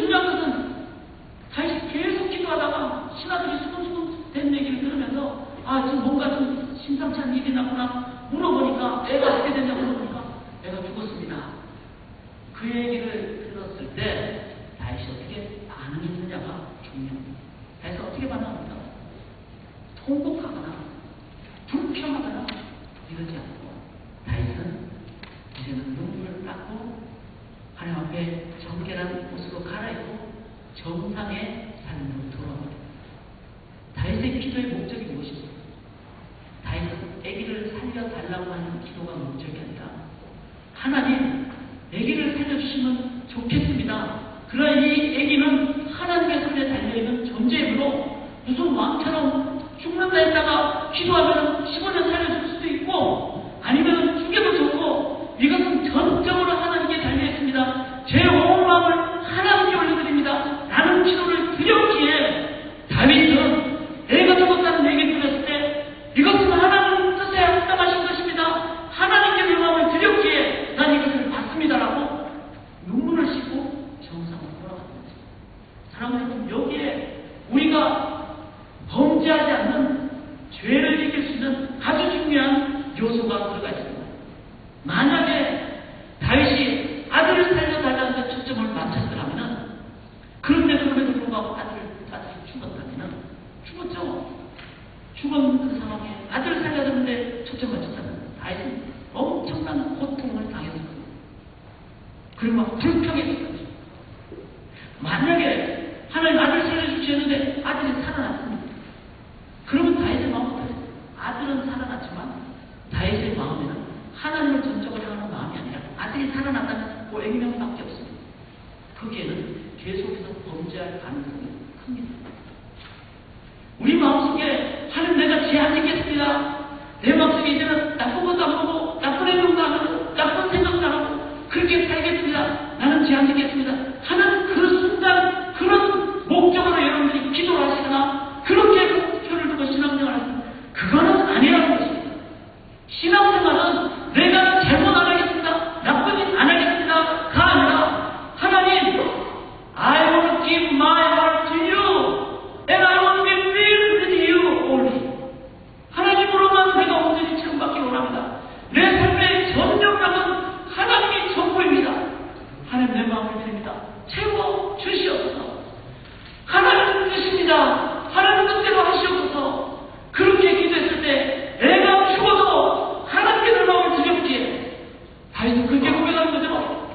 중요한 것은 다시 계속 기도하다가 신하들이 수근수근 된 얘기를 들으면서 지금 뭔가 좀 심상치 않은 일이 났구나 물어보니까 애가 어떻게 됐냐고 물어보니까 애가 죽었습니다. 그 얘기를 들었을 때 다윗이 어떻게 반응했느냐가 중요합니다. 다윗은 어떻게 반응합니까? 통곡하거나 불평하거나 이러지 않고 다윗은 이제는 눈물을 닦고 하나님 앞에 정결한 옷으로 갈아입고 정상의 삶으로 돌아옵니다. 다윗의 기도의 목적이 무엇입니까? 다윗은 아기를 살려달라고 하는 기도가 목적이 아니라 하나님, 아기를 살려주시면 좋겠습니다. 그러나 이 아기는 하나님의 손에 달려있는 존재이므로 무슨 왕처럼 죽는다 했다가 기도하면 15년 살려줄 수도 있고 아니면 죽여도 좋고 이것은 전적으로 하나님께 달려있습니다. 제 온 마음을 하나님께 올려드립니다. 라는 기도를 드렸기에 다윗은 애가 죽었다는 얘기를 들었을 때 이것은 하나님 뜻에 합당하신 것입니다. 하나님께 내 마음을 드렸기에 난 이것을 받습니다라고 눈물을 씻고 정상으로 돌아갔습니다. 사랑하는 여러분, 여기에 우리가 범죄하지 않는 죄를 이길 수 있는 아주 중요한 요소가 들어가 있습니다. 만약에 다윗이 아들을 살려달라는 데 초점을 맞췄더라면, 그런데도 불구하고 아들이 죽었다면 죽었죠. 죽은 그 상황에 아들을 살려줬는데 초점 맞췄다면 다윗은 엄청난 고통을 당했을 겁니다. 그리고 막 불평했을 겁니다. 만약에 하나님 아들 살려주셨는데 아들이 살아났습니다. 그러면 다윗의 마음은 어떠세요? 아들은 살아났지만 다윗의 마음에는 하나님을 전적으로 향하는 마음이 아니라 아들이 살아났다는 그 액면밖에 없습니다. 거기에는 계속해서 범죄할 가능성이 큽니다. 우리 마음속에 하나님, 내가 죄 안 짓겠습니다. 내 마음속에 이제는 나쁜 것도 안 보고 나쁜 행동도 안 하고 나쁜 생각도 안 하고 그렇게 살겠습니다. 나는 죄 안 짓겠습니다. 하나님, 그 순간 그런 목적으로 여러분들이 기도를 하시거나 그렇게 목표를 두고 신앙생활을 하시면 그거는 아니라는 것입니다. 신앙생활은 내가 잘못 안 하겠습니다. 나쁜 짓 안 하겠습니다가 아니라 하나님, I want to give my heart to you and I want to be filled with you only. 하나님으로만 내가 온전히 채움받기 원합니다. 내 삶의 전념력은 하나님이 전부입니다. 하나님, 내 마음을 드립니다. 채워 주시옵소서. 하나님 뜻입니다. 하나님 뜻대로 하시옵소서. 그렇게 기도했을 때 애가 죽어도 하나님께 내 마음을 드렸기에 다윗은 그렇게 고백하는 거죠.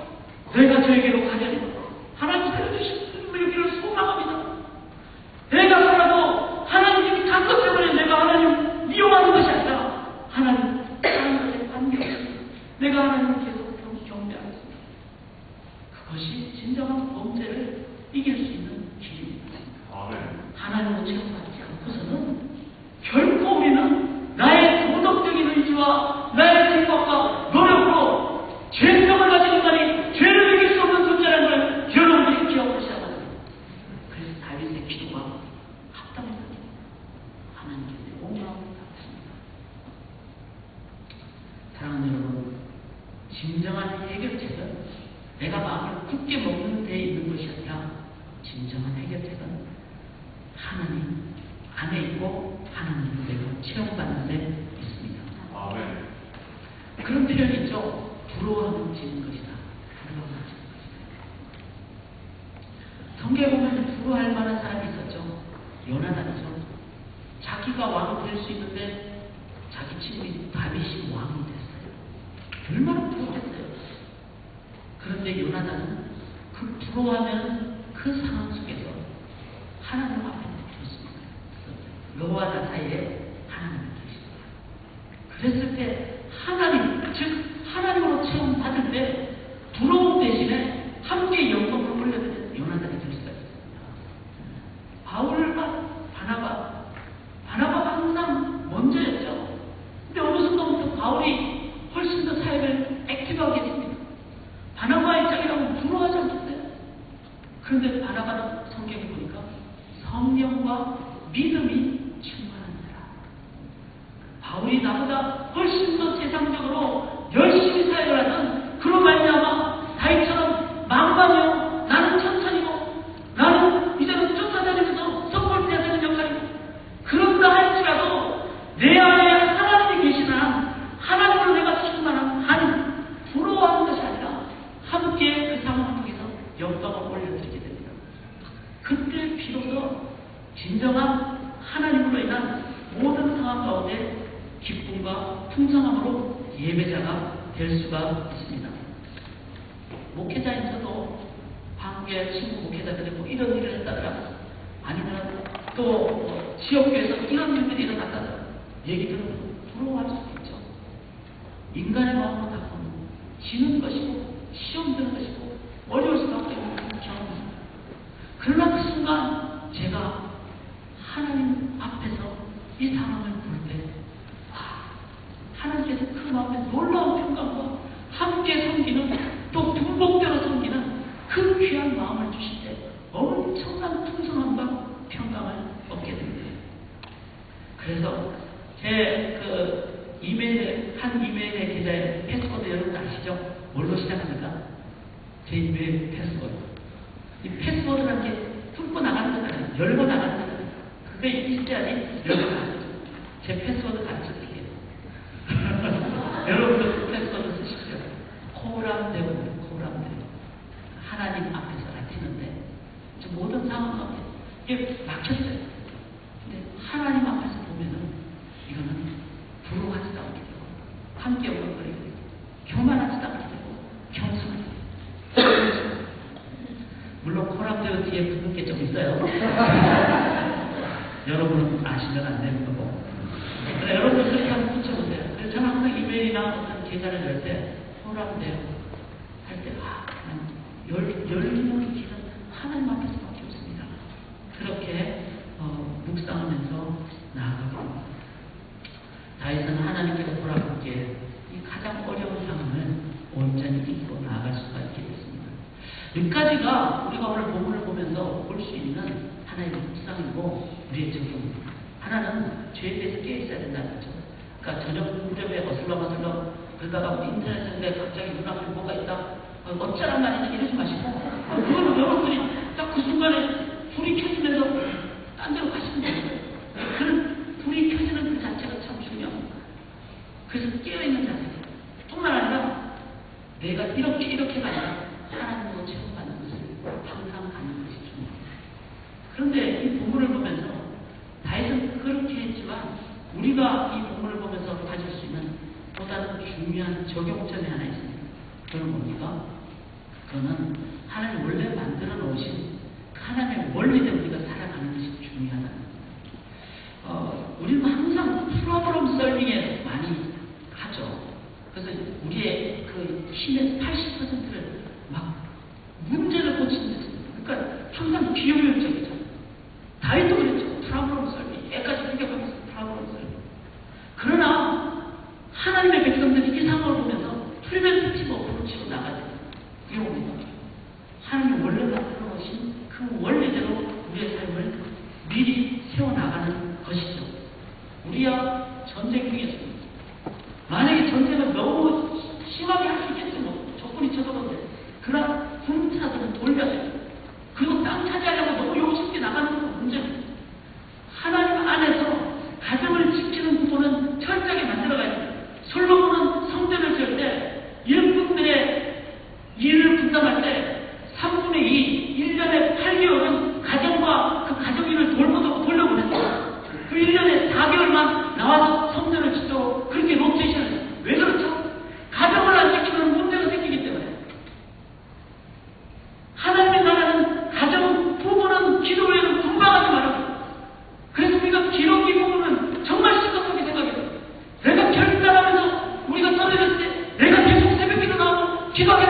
내가 저에게로 가려니 하나님 살려주시면 여기를 소망합니다. 내가 살아도 하나님이 간 것 때문에 내가 하나님 이용하는 것이 아니라 하나님 사는 것에 관계없습니다. 내가 하나님을 계속 경배하겠습니다. 그것이 진정한 범죄를 이길 수 있는 길입니다. 하나님을 체험하지 않고서는 결코 우리는 나의 도덕적인 의지와 나의 생각과 노력으로 죄성을 가진 인간이 죄를 이길 수 없는 존재라는 걸 여러분들이 기억하셔야 합니다. 그래서 다윗의 기도가 합당했습니다. 하나님께 온 마음을 받았습니다. 사랑하는 여러분, 진정한 해결책은 내가 마음을 굳게 먹는 데에 있는 것이 아니라 진정한 해결책은 하나님 안에 있고 하나님을 내가 체험받는 데 있습니다. 아멘. 그런 표현이 있죠. 부러워하면 지는 것이다. 부러워하면 지는 것이다. 성경에 보면 부러워할 만한 사람이 있었죠. 요나단이죠. 자기가 왕이 될 수 있는데 자기 친구인 다윗이 왕이 됐어요. 얼마나 부러웠어요. 그런데 요나단은 그 부러워하면 그 상황 속에서 하나님 앞에 뒀습니다. 너와 나 사이에 하나님이 계십니다. 그랬을 때 하나님, 즉 하나님으로 체험받을 때 부러움 대신에 함께 영광을 올려드리는 요나단이 될 수가 있습니다. 바울과 바나바가 항상 먼저였죠. 근데 어느 순간부터 바울이 훨씬 더 사역을 액티브하게 했습니다. 바나바의 입장이라면 부러워하지 않겠어요? 그런데 바나바는 성경에 보니까 성령과 믿음이 충만한 사람. 바울이 나보다 훨씬 더 세상적으로 열심히 사역을 하는 그런 말미암아 다윗처럼 망반이요 나는 천천히고 진정한 하나님으로 인한 모든 상황 가운데 기쁨과 풍성함으로 예배자가 될 수가 있습니다. 목회자인 저도 관계 친구 목회자들이 뭐 이런 일을 했다더라, 아니면 또 지역교회에서 이런 일들이 일어났다더라 얘기 들으면 부러워할 수도 있죠. 인간의 마음은 다 지는 것이고 시험 드는 것이고 어려울 수밖에 없는 경험입니다. 그러나 그 순간 제가 하나님 앞에서 이 상황을 볼 때 하나님께서 그 마음에 놀라운 평강과 함께 섬기는, 또 분복대로 섬기는 그 귀한 마음을 주실 때 엄청난 풍성함과 평강을 얻게 됩니다. 그래서 제 한 이메일의 계좌의 패스워드 여러분 아시죠? 뭘로 시작합니까? 제 이메일 패스워드. 이 패스워드라는 게 뚫고 나가는 건 아니에요. 열고 나가는 건 아니에요. 그게 있어야지 열고 나가는 거죠. 제 패스워드 가르쳐 드릴게요. 여러분도 패스워드 쓰십시오. 코람데오. 하나님 앞에서 아티는데 모든 상황 가운데 이게 막혔어요. 근데 하나님 앞에서 보면은 이거는 부러워하지도 않게 되고 함께 오글거리고 교만하지도 않게 되고 겸손하게 되고. 물론 코람데오 뒤에 붙는 게 좀 있어요. 여러분은 아시면 안 되는 거고. 여러분들 그렇게 한번 붙여보세요. 그래서 저는 항상 이메일이나 어떤 계좌를 열 때 코람데오 할 때 열리는 길은 하나님 앞에서밖에 없습니다. 그렇게 묵상하면서 나아가게 됩니다. 다윗은 하나님께로 돌아보기에 이 가장 어려운 상황을 온전히 이기고 나아갈 수가 있게 됐습니다. 여기까지가 우리가 오늘 본문을 보면서 볼 수 있는 하나의 묵상이고 우리의 적용입니다. 하나는 죄에 대해서 깨어있어야 된다는 거죠. 그러니까 저녁 무렵에 어슬렁어슬렁 그러다가 우리 인터넷에 갑자기 눈앞에 뭐가 있다, 어쩌란 말이냐 이러지 마시고 그거는 여러분들이 딱 그 순간에 불이 켜지면서 딴 데로 가시면 돼요. 그런 불이 켜지는 그 자체가 참 중요합니다. 그래서 깨어있는 자세 뿐만 아니라 내가 이렇게가 아니라 하나님으로 체험받는 것을 항상 갖는 것이 중요합니다. 그런데 이 본문을 보면서 다윗은 그렇게 했지만 우리가 이 본문을 보면서 가질 수 있는 또 다른 중요한 적용점이 하나 있습니다. 그건 뭡니까? 그거는 하나님 원래 만들어 놓으신 하나님의 원리대로 우리가 살아가는 것이 중요하다는 겁니다. 우리는 항상 프로그램 설빙에 많이 하죠. 그래서 우리의 그 힘의 80%를 막 문제를 고치는 데 씁니다. 그러니까 항상 비효율적이죠. 다윗도 그랬죠. 프로그램 설빙. 애까지 생각하면서 프로그램 설빙. 그러나 하나님의 백성들이 이 상황을 보면서 프리벤티브 어프로치로 나가야 됩니다. 이겁니다. 하나님이 원래 만들어 놓으신 그 원리대로 우리의 삶을 미리 세워나가는 것이죠. 우리야 전쟁 중이었습니다. 만약에 전쟁을 너무 심하게 할 수 있겠죠. 뭐 적군이 쳐들어오는데 그러나 군사들은 돌려야 돼요. 그리고 땅 차지하려고 너무 욕심있게 나가는 건 문제입니다. 하나님 안에서 가정을 지키는 부분은 철저하게 만들어가야 됩니다. 솔로몬은 성전을 지을 때 일꾼들의 일을 분담할 때 3분의 2, 1년에 8개월은 가정과 그 가족인을 돌려보냈어요. 그 1년에 4개월만 나와서 성전을 짓도록 그렇게 로테이션을 했어요. 왜 그렇죠? 가정을 안 지키면 문제가 생기기 때문에. 하나님의 나라는 가정 부부는 기도 외에는 분방하지 말아요. 그래서 우리가 기록이 보면 정말 심각하게 생각해요. 내가 결단하면서 우리가 떨어졌을 때 내가 계속 새벽 기도 나오고 기도하게